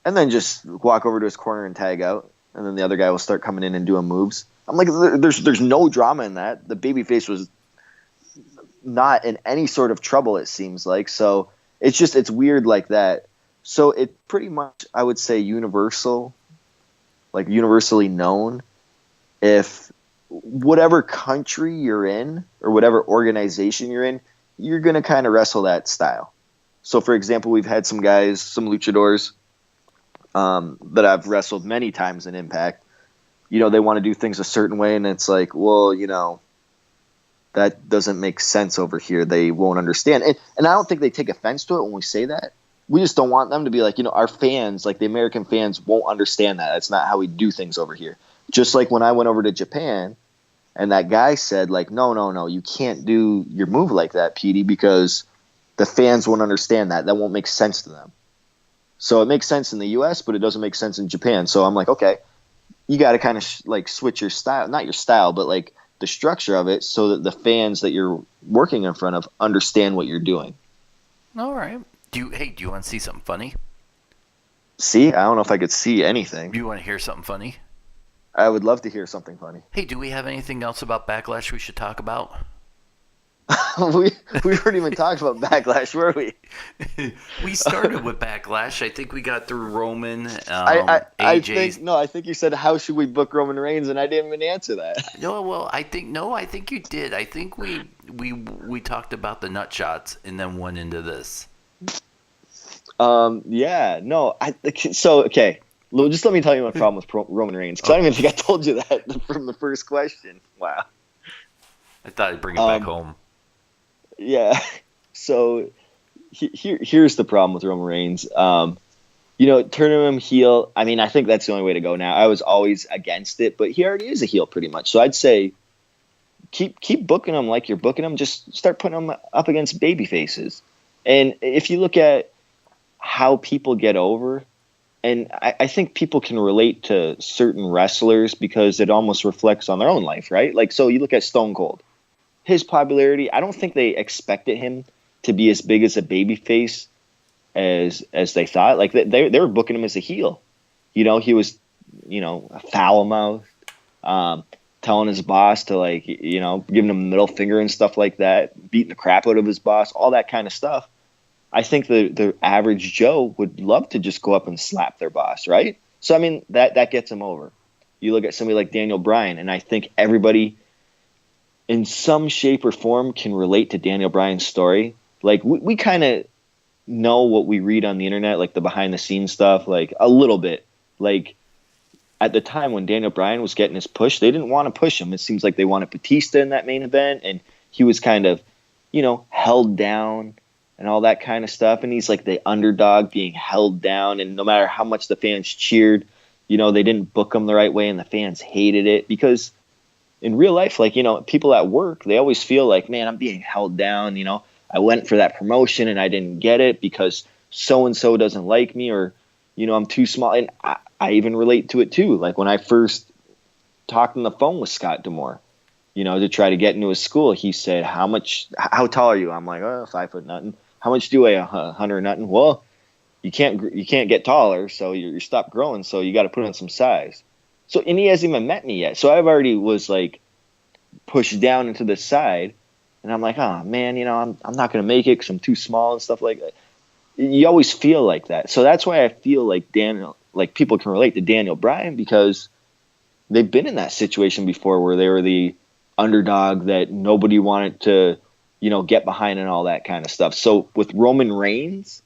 and then just walk over to his corner and tag out, and then the other guy will start coming in and doing moves. I'm like, there's no drama in that. The baby face was not in any sort of trouble, it seems like. So it's weird like that. So it pretty much, I would say, universally known. If whatever country you're in or whatever organization you're in, you're going to kind of wrestle that style. So, for example, we've had some guys, some luchadors that I've wrestled many times in Impact. They want to do things a certain way, and it's like, well, that doesn't make sense over here. They won't understand. And I don't think they take offense to it when we say that. We just don't want them to be like, our fans, like the American fans, won't understand that. That's not how we do things over here. Just like when I went over to Japan and that guy said, like, no, you can't do your move like that, Petey, because the fans won't understand that. That won't make sense to them. So it makes sense in the U.S., but it doesn't make sense in Japan. So I'm like, okay, you got to kind of switch your style, not your style, but like the structure of it so that the fans that you're working in front of understand what you're doing. All right. Do you want to see something funny? See? I don't know if I could see anything. Do you want to hear something funny? I would love to hear something funny. Hey, do we have anything else about Backlash we should talk about? we weren't even talking about Backlash, were we? We started with Backlash. I think we got through Roman, I AJ's. I think you said, how should we book Roman Reigns, and I didn't even answer that. No, well, I think you did. I think we talked about the nut shots and then went into this. Yeah, no. Okay. Just let me tell you my problem with Roman Reigns, because I don't even think I told you that from the first question. Wow. I thought I'd bring it back home. Yeah. So here's the problem with Roman Reigns. Turning him heel, I mean, I think that's the only way to go now. I was always against it, but he already is a heel pretty much. So I'd say keep booking him like you're booking him. Just start putting him up against baby faces. And if you look at how people get over, and I think people can relate to certain wrestlers because it almost reflects on their own life, right? Like, so you look at Stone Cold. His popularity, I don't think they expected him to be as big as a babyface as they thought. Like, they were booking him as a heel. He was, a foul mouth, telling his boss to, like, giving him a middle finger and stuff like that, beating the crap out of his boss, all that kind of stuff. I think the average Joe would love to just go up and slap their boss, right? So, I mean, that gets him over. You look at somebody like Daniel Bryan, and I think everybody in some shape or form can relate to Daniel Bryan's story. Like, we kind of know what we read on the internet, like the behind-the-scenes stuff, like a little bit. Like, at the time when Daniel Bryan was getting his push, they didn't want to push him. It seems like they wanted Batista in that main event, and he was kind of, held down and all that kind of stuff. And he's like the underdog being held down. And no matter how much the fans cheered, they didn't book him the right way, and the fans hated it because in real life, like, people at work, they always feel like, man, I'm being held down. I went for that promotion and I didn't get it because so and so doesn't like me, or I'm too small. And I even relate to it too. Like when I first talked on the phone with Scott Demore, to try to get into his school, he said, how tall are you? I'm like, 5 foot nothing. How much do you weigh? 100 nothing. Well, you can't get taller, so you stop growing, so you got to put on some size. So, and he hasn't even met me yet. So I've already was like pushed down into the side, and I'm like, oh man, I'm not going to make it because I'm too small and stuff like that. You always feel like that. So that's why I feel like people can relate to Daniel Bryan, because they've been in that situation before where they were the underdog that nobody wanted to, get behind and all that kind of stuff. So with Roman Reigns,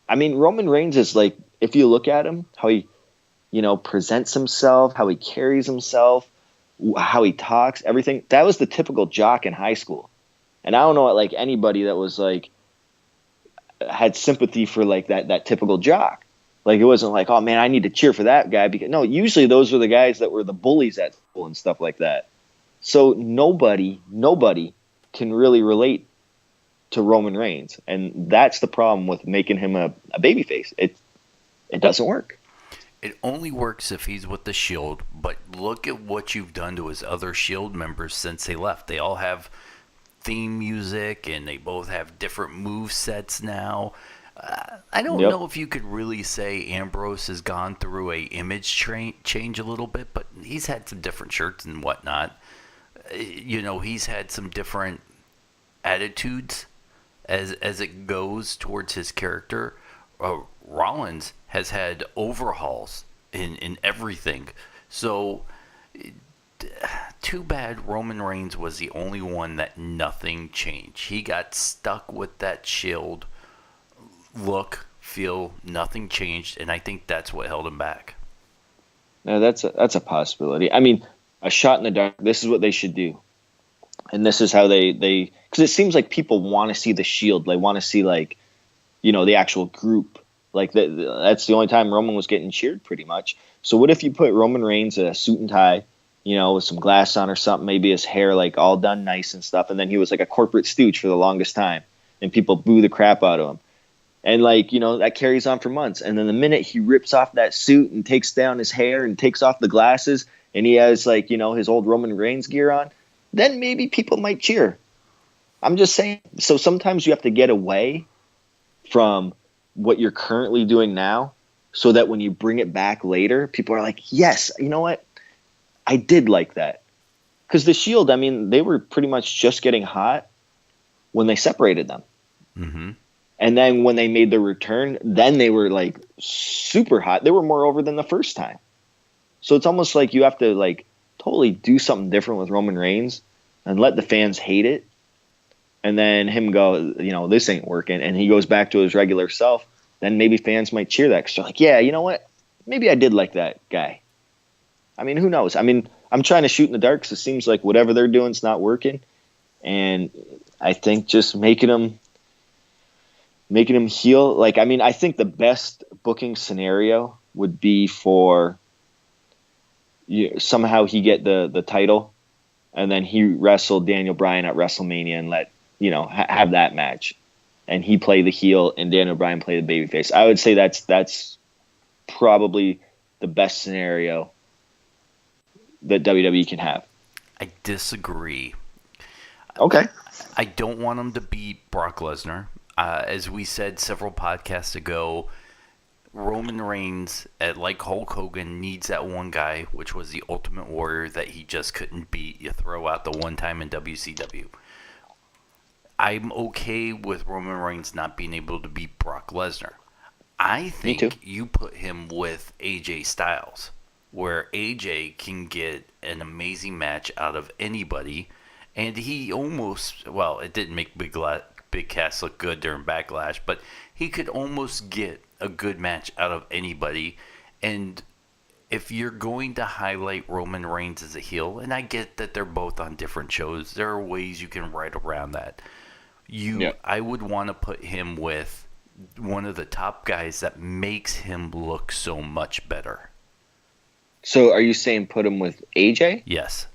Roman Reigns is like, if you look at him, how he, presents himself, how he carries himself, how he talks, everything, that was the typical jock in high school. And I don't know, like anybody that was like, had sympathy for like that typical jock. Like it wasn't like, oh man, I need to cheer for that guy, because no, usually those were the guys that were the bullies at school and stuff like that. So nobody can really relate to Roman Reigns, and that's the problem with making him a babyface. It doesn't work. It only works if he's with the Shield, but look at what you've done to his other Shield members since they left. They all have theme music, and they both have different move sets now. I don't know if you could really say Ambrose has gone through a image change a little bit, but he's had some different shirts and whatnot. He's had some different attitudes as it goes towards his character. Rollins has had overhauls in everything. So too bad Roman Reigns was the only one that nothing changed. He got stuck with that Shield look, feel, nothing changed, and I think that's what held him back. No, that's a possibility. A shot in the dark, this is what they should do. And this is how they because it seems like people want to see the Shield. They want to see, like, the actual group. Like that's the only time Roman was getting cheered, pretty much. So what if you put Roman Reigns in a suit and tie, with some glass on or something, maybe his hair like all done nice and stuff, and then he was like a corporate stooge for the longest time, and people boo the crap out of him. And that carries on for months. And then the minute he rips off that suit and takes down his hair and takes off the glasses, and he has his old Roman Reigns gear on, then maybe people might cheer. I'm just saying. So sometimes you have to get away from what you're currently doing now, so that when you bring it back later, people are like, yes, you know what? I did like that. Because the Shield, they were pretty much just getting hot when they separated them. Mm-hmm. And then when they made their return, then they were like super hot. They were more over than the first time. So it's almost like you have to like totally do something different with Roman Reigns and let the fans hate it. And then him go, this ain't working. And he goes back to his regular self. Then maybe fans might cheer that because they're like, yeah, you know what? Maybe I did like that guy. Who knows? I'm trying to shoot in the dark because it seems like whatever they're doing is not working. And I think just making him heel. Like, I think the best booking scenario would be for somehow he get the title, and then he wrestled Daniel Bryan at WrestleMania and let have that match, and he play the heel and Daniel Bryan play the babyface. I would say that's probably the best scenario that WWE can have. I disagree. Okay. I don't want him to beat Brock Lesnar. As we said several podcasts ago, Roman Reigns, like Hulk Hogan, needs that one guy, which was the Ultimate Warrior, that he just couldn't beat. You throw out the one time in WCW. I'm okay with Roman Reigns not being able to beat Brock Lesnar. I think you put him with AJ Styles, where AJ can get an amazing match out of anybody, and he almost, it didn't make Big Cass look good during Backlash, but he could almost get a good match out of anybody. And if you're going to highlight Roman Reigns as a heel, and I get that they're both on different shows, there are ways you can write around that. I would want to put him with one of the top guys that makes him look so much better. So are you saying put him with AJ? Yes.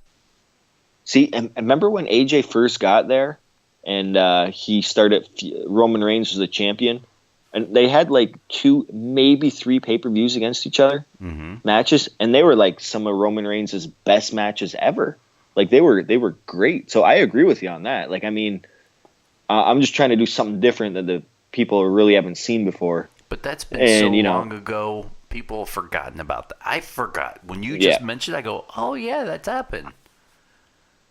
See, and remember when AJ first got there, and he started Roman Reigns was the champion, and they had like 2, maybe 3 pay-per-views against each other, matches, and they were like some of Roman Reigns' best matches ever. Like they were great. So I agree with you on that. Like I mean, I'm just trying to do something different that the people really haven't seen before. But that's been so long ago. People have forgotten about that. I forgot when you just mentioned. I go, oh yeah, that's happened.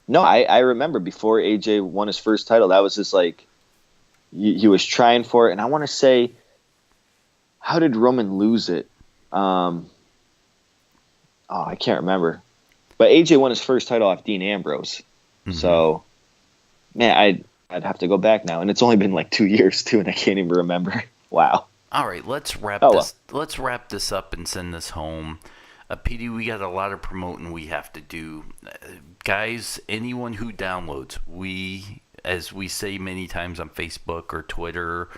No, I remember before AJ won his first title, that was just like he was trying for it, and I want to say, how did Roman lose it? I can't remember, but AJ won his first title off Dean Ambrose. So, man, I'd have to go back now, and it's only been like 2 years too, and I can't even remember. Wow. All right, let's wrap this. Let's wrap this up and send this home. Petey, we got a lot of promoting we have to do. Guys, anyone who downloads, as we say many times on Facebook or Twitter,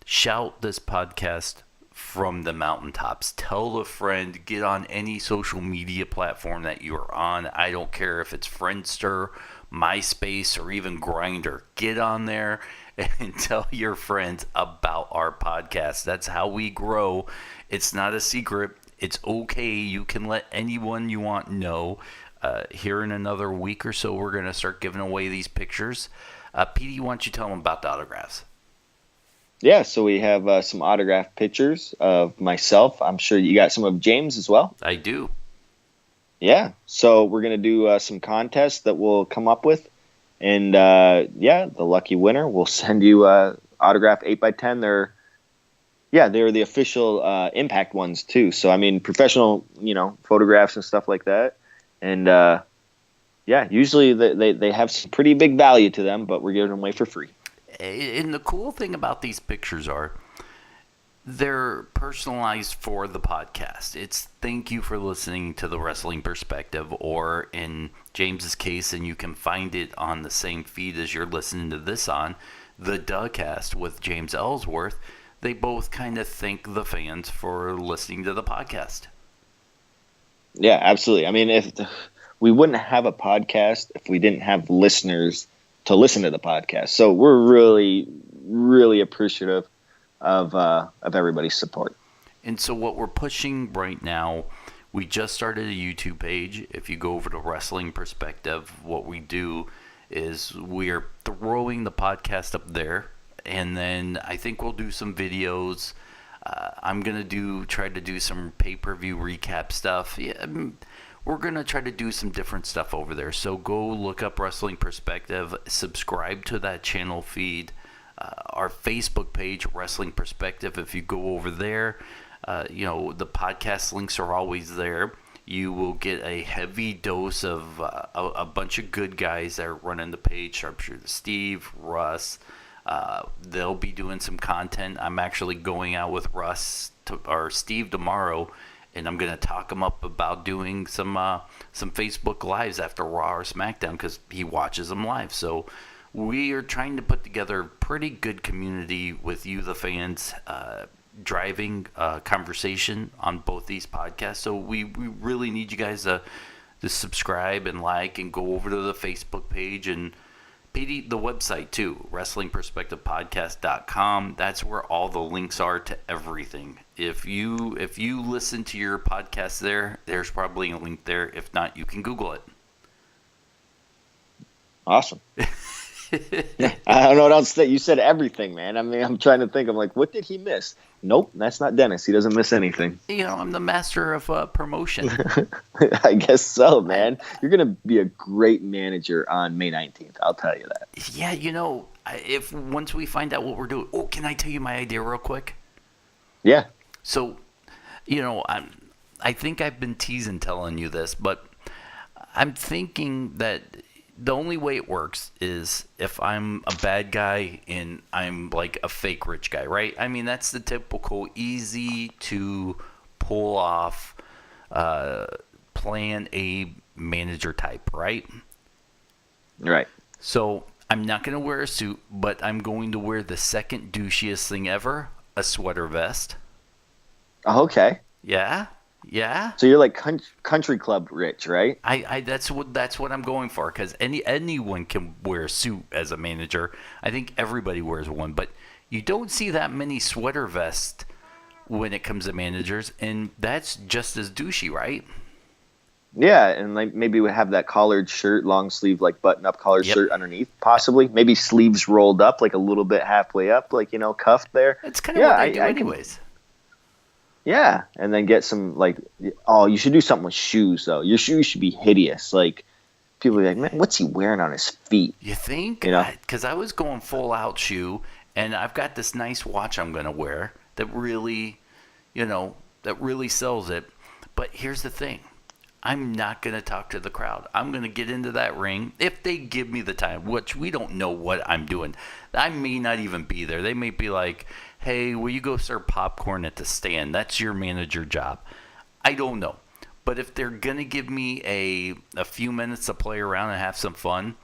shout this podcast from the mountaintops. Tell a friend, get on any social media platform that you're on. I don't care if it's Friendster, MySpace, or even Grindr. Get on there and tell your friends about our podcast. That's how we grow. It's not a secret. It's okay. You can let anyone you want know. Here in another week or so, we're going to start giving away these pictures. Petey, why don't you tell them about the autographs? Yeah, so we have some autographed pictures of myself. I'm sure you got some of James as well. I do. Yeah, so we're going to do some contests that we'll come up with. And, the lucky winner will send you autographed 8x10. They're the official Impact ones, too. So, I mean, professional, photographs and stuff like that. And, usually they have some pretty big value to them, but we're giving them away for free. And the cool thing about these pictures are they're personalized for the podcast. It's thank you for listening to the Wrestling Perspective, or in James's case, and you can find it on the same feed as you're listening to this on, the Duhcast with James Ellsworth. They both kind of thank the fans for listening to the podcast. Yeah, absolutely. I mean, we wouldn't have a podcast if we didn't have listeners to listen to the podcast. So we're really, really appreciative of everybody's support. And so what we're pushing right now, we just started a YouTube page. If you go over to Wrestling Perspective, what we do is we are throwing the podcast up there. And then I think we'll do some videos. I'm going to try to do some pay-per-view recap stuff. Yeah, we're going to try to do some different stuff over there. So go look up Wrestling Perspective. Subscribe to that channel feed. Our Facebook page, Wrestling Perspective. If you go over there, the podcast links are always there. You will get a heavy dose of a bunch of good guys that are running the page. Sharpshooter Steve, Russ. They'll be doing some content. I'm actually going out with or Steve tomorrow, and I'm going to talk him up about doing some Facebook Lives after Raw or SmackDown because he watches them live. So we are trying to put together a pretty good community with you, the fans, driving conversation on both these podcasts. So we really need you guys to subscribe and like and go over to the Facebook page and Petey, the website too, WrestlingPerspectivePodcast.com. That's where all the links are to everything. If you listen to your podcast there's probably a link there. If not, you can Google it. Awesome. I don't know what else to say. You said everything, man. I mean, I'm trying to think. I'm like, what did he miss? Nope, that's not Dennis. He doesn't miss anything. I'm the master of promotion. I guess so, man. You're going to be a great manager on May 19th. I'll tell you that. Yeah, if once we find out what we're doing. Oh, can I tell you my idea real quick? Yeah. So, I think I've been teasing telling you this, but I'm thinking that the only way it works is if I'm a bad guy and I'm like a fake rich guy, right? I mean, that's the typical easy to pull off plan A manager type, right? Right. So I'm not going to wear a suit, but I'm going to wear the second douchiest thing ever, a sweater vest. Okay. Yeah? Yeah. So you're like country club rich, right? That's what I'm going for, because anyone can wear a suit as a manager. I think everybody wears one, but you don't see that many sweater vests when it comes to managers, and that's just as douchey, right? Yeah, and like maybe we have that collared shirt, long sleeve, like button up collared Yep. shirt underneath, possibly. Maybe sleeves rolled up, like a little bit halfway up, like cuffed there. That's kind of what they do I anyways. yeah, and then get some like, oh, you should do something with shoes though. Your shoes should be hideous. Like people be like, man, what's he wearing on his feet? You think? You know? Because I was going full out shoe, and I've got this nice watch I'm going to wear that really, that really sells it. But here's the thing. I'm not going to talk to the crowd. I'm going to get into that ring if they give me the time, which we don't know what I'm doing. I may not even be there. They may be like, hey, will you go serve popcorn at the stand? That's your manager job. I don't know. But if they're going to give me a few minutes to play around and have some fun,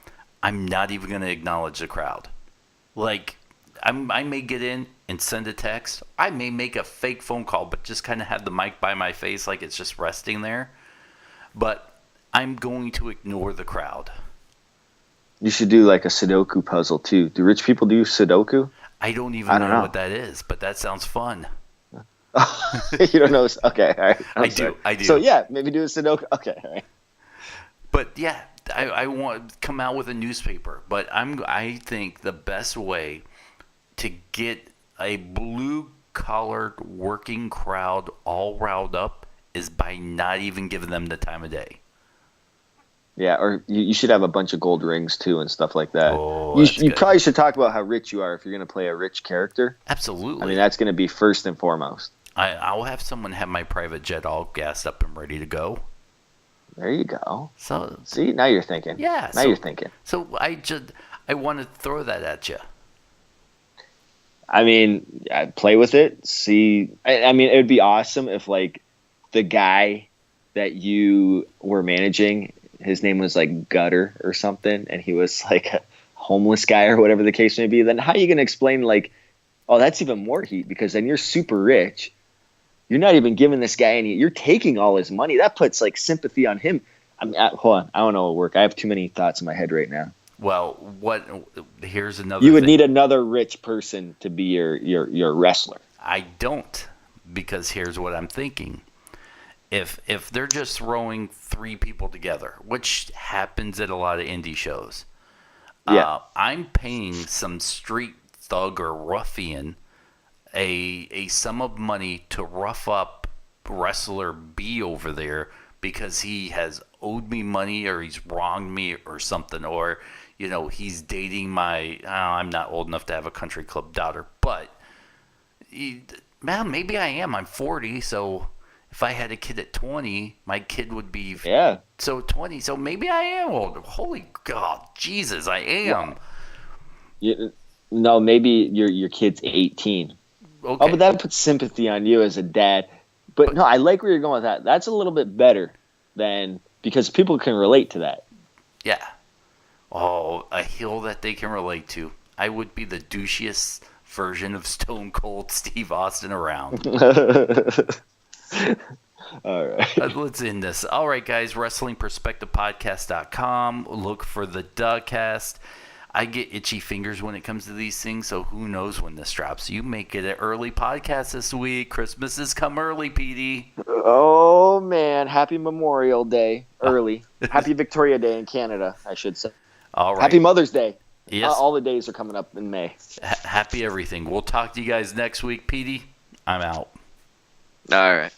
I'm not even going to acknowledge the crowd. Like, I may get in and send a text. I may make a fake phone call, but just kind of have the mic by my face like it's just resting there. But I'm going to ignore the crowd. You should do like a Sudoku puzzle too. Do rich people do Sudoku? I don't even know what that is, but that sounds fun. You don't know? Okay, all right. I do. So yeah, maybe do a Sudoku. Okay, all right. But yeah, I want to come out with a newspaper. But I think the best way to get a blue-collared working crowd all riled up is by not even giving them the time of day. Yeah, or you should have a bunch of gold rings too and stuff like that. Oh, you probably should talk about how rich you are if you're going to play a rich character. Absolutely. I mean, that's going to be first and foremost. I'll have someone have my private jet all gassed up and ready to go. There you go. So see, now you're thinking. Yeah. Now you're thinking. So I want to throw that at you. I mean, I'd play with it. See, I mean, it would be awesome if like the guy that you were managing, his name was like Gutter or something, and he was like a homeless guy or whatever the case may be. Then how are you going to explain like, oh, that's even more heat because then you're super rich. You're not even giving this guy any. You're taking all his money. That puts like sympathy on him. Hold on, I don't know what work. I have too many thoughts in my head right now. Well, here's another. You would need another rich person to be your wrestler. I don't, because here's what I'm thinking. If they're just throwing three people together, which happens at a lot of indie shows, I'm paying some street thug or ruffian a sum of money to rough up wrestler B over there because he has owed me money or he's wronged me or something, or he's dating my I'm not old enough to have a country club daughter, but maybe I am. I'm 40, so if I had a kid at 20, my kid would be so 20. So maybe I am old. Holy God, Jesus, I am. No, maybe your kid's 18. Okay. Oh, but that puts sympathy on you as a dad. But no, I like where you're going with that. That's a little bit better than because people can relate to that. Yeah. Oh, a heel that they can relate to. I would be the douchiest version of Stone Cold Steve Austin around. All right. Let's end this. All right, guys. WrestlingPerspectivePodcast.com. Look for the Dougcast. I get itchy fingers when it comes to these things, so who knows when this drops. You make it an early podcast this week. Christmas has come early, Petey. Oh, man. Happy Memorial Day early. Happy Victoria Day in Canada, I should say. All right. Happy Mother's Day. Yes. All the days are coming up in May. Happy everything. We'll talk to you guys next week. Petey, I'm out. All right.